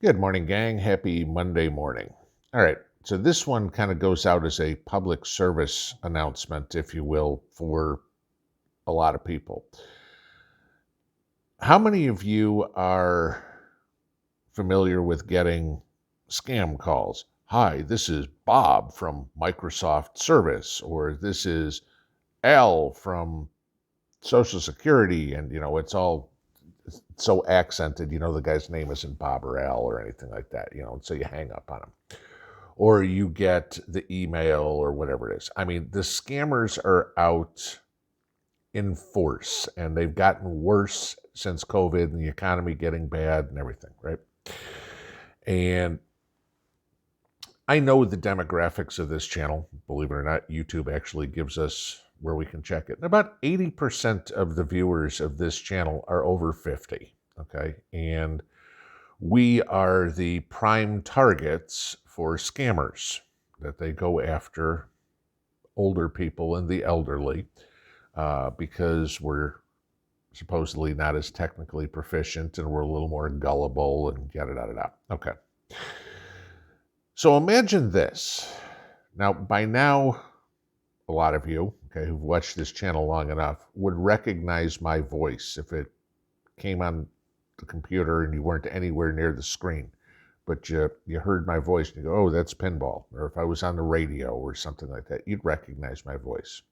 Good morning, gang. Happy Monday morning. All right. So this one kind of goes out as a public service announcement, if you will, for a lot of people. How many of you are familiar with getting scam calls? Hi, this is Bob from Microsoft Service, or this is Al from Social Security, and it's all so accented, the guy's name isn't Bob or Al or anything like that, and so you hang up on him. Or you get the email or whatever it is. I mean, the scammers are out in force, and they've gotten worse since COVID and the economy getting bad and everything, right? And I know the demographics of this channel. Believe it or not, YouTube actually gives us where we can check it. And about 80% of the viewers of this channel are over 50, okay? And we are the prime targets for scammers, that they go after older people and the elderly because we're supposedly not as technically proficient and we're a little more gullible and yada-da-da-da. Okay. So imagine this. Now, by now, a lot of you, okay, who've watched this channel long enough would recognize my voice if it came on the computer and you weren't anywhere near the screen, but you heard my voice and you go, oh, that's Pinball. Or if I was on the radio or something like that, you'd recognize my voice.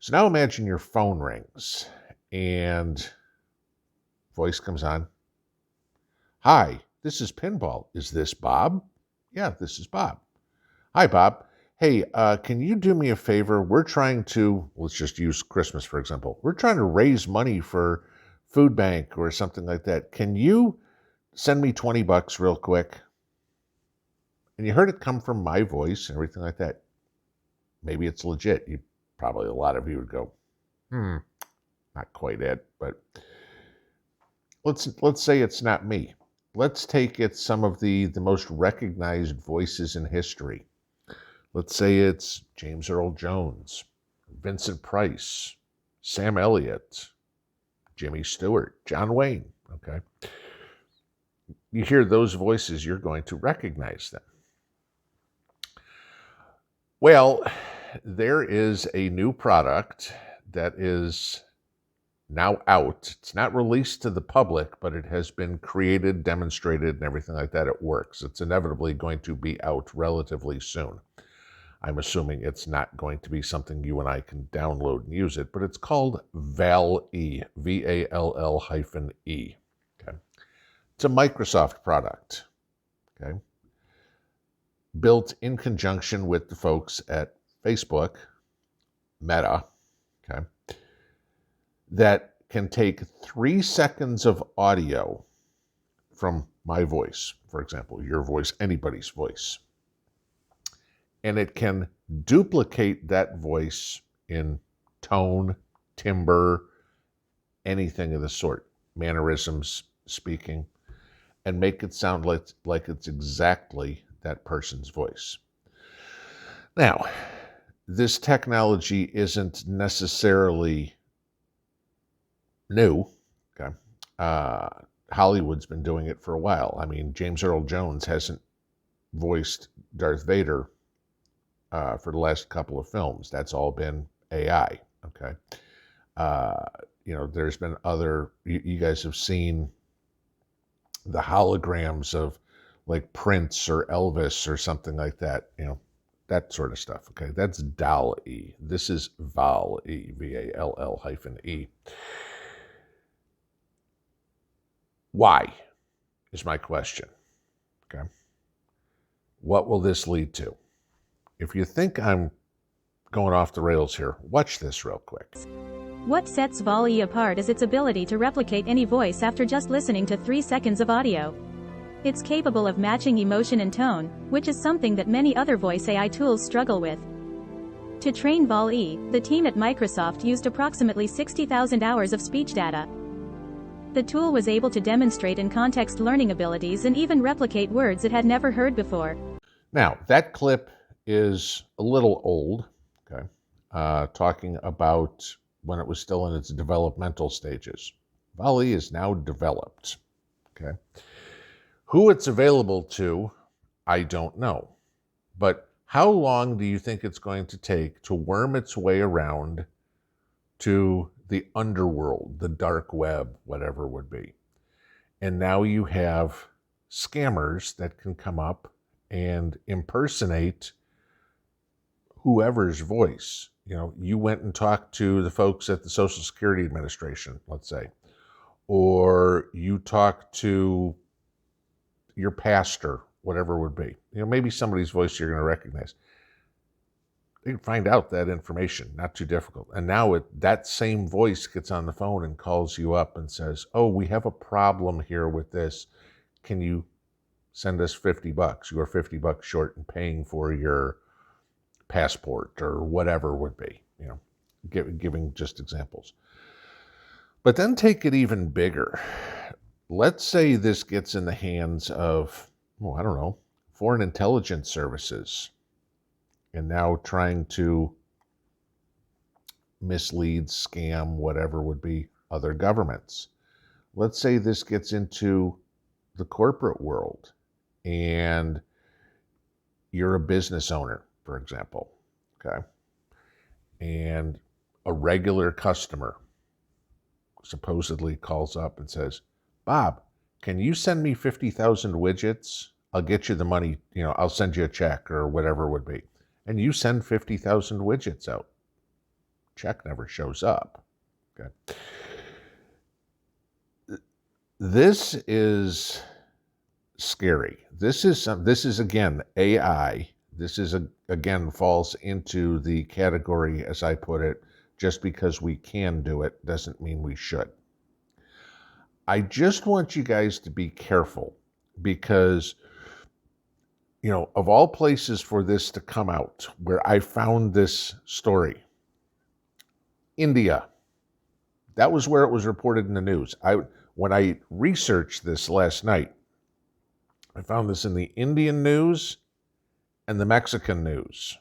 So now imagine your phone rings and voice comes on. Hi, this is Pinball. Is this Bob? Yeah, this is Bob. Hi, Bob. Hey, can you do me a favor? We're trying to, let's just use Christmas, for example. We're trying to raise money for food bank or something like that. Can you send me $20 real quick? And you heard it come from my voice and everything like that. Maybe it's legit. Probably a lot of you would go, not quite it, but let's say it's not me. Let's take it some of the most recognized voices in history. Let's say it's James Earl Jones, Vincent Price, Sam Elliott, Jimmy Stewart, John Wayne, okay? You hear those voices, you're going to recognize them. Well, there is a new product that is now out. It's not released to the public, but it has been created, demonstrated, and everything like that. It works. It's inevitably going to be out relatively soon. I'm assuming it's not going to be something you and I can download and use it, but it's called VAL-E, V-A-L-L-E. Okay. It's a Microsoft product, okay, built in conjunction with the folks at Facebook, Meta, okay, that can take 3 seconds of audio from my voice, for example, your voice, anybody's voice, and it can duplicate that voice in tone, timbre, anything of the sort, mannerisms, speaking, and make it sound like it's exactly that person's voice. Now, this technology isn't necessarily new, okay? Hollywood's been doing it for a while. I mean, James Earl Jones hasn't voiced Darth Vader for the last couple of films. That's all been AI, okay? There's been other, you guys have seen the holograms of like Prince or Elvis or something like that, that sort of stuff, okay? That's DAL-E. This is VAL-E, V-A-L-L-E. Why is my question, okay? What will this lead to? If you think I'm going off the rails here, watch this real quick. What sets VAL-E apart is its ability to replicate any voice after just listening to 3 seconds of audio. It's capable of matching emotion and tone, which is something that many other voice AI tools struggle with. To train VAL-E, the team at Microsoft used approximately 60,000 hours of speech data. The tool was able to demonstrate in-context learning abilities and even replicate words it had never heard before. Now, that clip is a little old, okay, talking about when it was still in its developmental stages. VAL-E is now developed, okay? Who it's available to, I don't know. But how long do you think it's going to take to worm its way around to the underworld, the dark web, whatever it would be? And now you have scammers that can come up and impersonate whoever's voice. You went and talked to the folks at the Social Security Administration, let's say, or you talked to your pastor, whatever it would be. Maybe somebody's voice you're going to recognize. They can find out that information, not too difficult. And now that same voice gets on the phone and calls you up and says, oh, we have a problem here with this. Can you send us $50? You are $50 short in paying for your passport or whatever it would be, giving just examples. But then take it even bigger. Let's say this gets in the hands of, I don't know, foreign intelligence services, and now trying to mislead, scam, whatever would be other governments. Let's say this gets into the corporate world and you're a business owner, for example, okay? And a regular customer supposedly calls up and says, Bob, can you send me 50,000 widgets? I'll get you the money, I'll send you a check or whatever it would be. And you send 50,000 widgets out. Check never shows up. Okay. This is scary. This is again AI. This is again falls into the category, as I put it, just because we can do it doesn't mean we should. I just want you guys to be careful because, of all places for this to come out, where I found this story, India. That was where it was reported in the news. When I researched this last night, I found this in the Indian news and the Mexican news.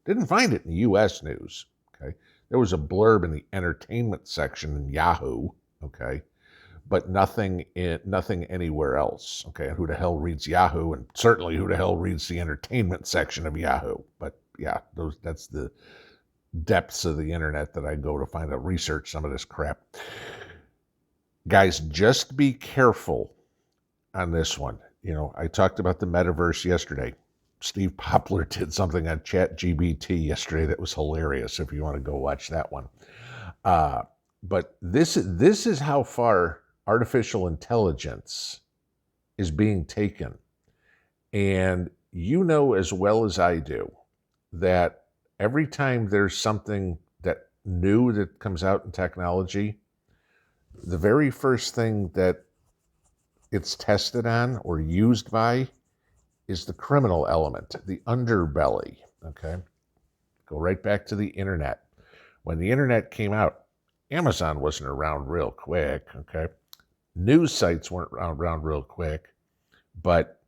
Didn't find it in the U.S. news, okay? There was a blurb in the entertainment section in Yahoo, okay? But nothing anywhere else, okay? And who the hell reads Yahoo? And certainly who the hell reads the entertainment section of Yahoo? But yeah, that's the depths of the internet that I go to find out, research some of this crap. Guys, just be careful on this one. I talked about the metaverse yesterday. Steve Poplar did something on ChatGPT yesterday that was hilarious, if you want to go watch that one. But this is how far artificial intelligence is being taken. And you know as well as I do that every time there's something that new that comes out in technology, the very first thing that it's tested on or used by is the criminal element, the underbelly, okay? Go right back to the internet. When the internet came out, Amazon wasn't around real quick, okay? News sites weren't around real quick, but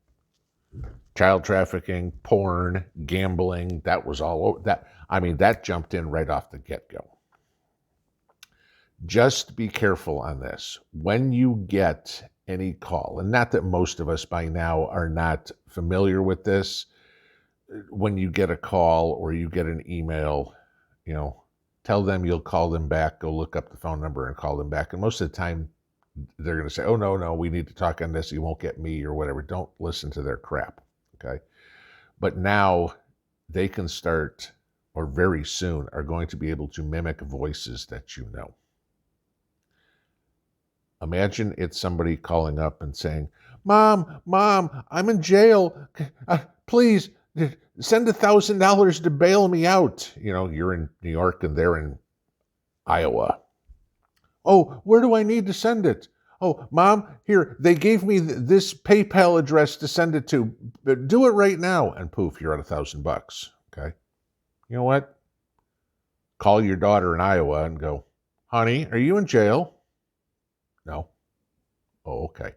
child trafficking, porn, gambling, that was all over. That jumped in right off the get-go. Just be careful on this. When you get any call, and not that most of us by now are not familiar with this, when you get a call or you get an email, tell them you'll call them back, go look up the phone number and call them back. And most of the time, they're going to say, oh, no, we need to talk on this. You won't get me or whatever. Don't listen to their crap, okay? But now they can start, or very soon, are going to be able to mimic voices that you know. Imagine it's somebody calling up and saying, Mom, I'm in jail. Please send $1,000 to bail me out. You're in New York and they're in Iowa. Oh, where do I need to send it? Oh, Mom, here, they gave me this PayPal address to send it to. Do it right now. And poof, you're at $1,000. Okay. You know what? Call your daughter in Iowa and go, honey, are you in jail? No. Oh, okay.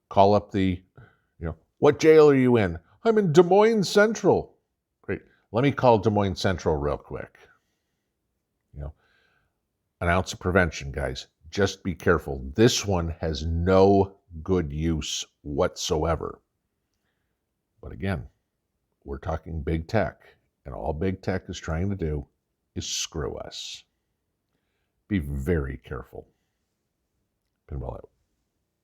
Call up what jail are you in? I'm in Des Moines Central. Great. Let me call Des Moines Central real quick. An ounce of prevention, guys. Just be careful. This one has no good use whatsoever. But again, we're talking big tech, and all big tech is trying to do is screw us. Be very careful. Pinball out.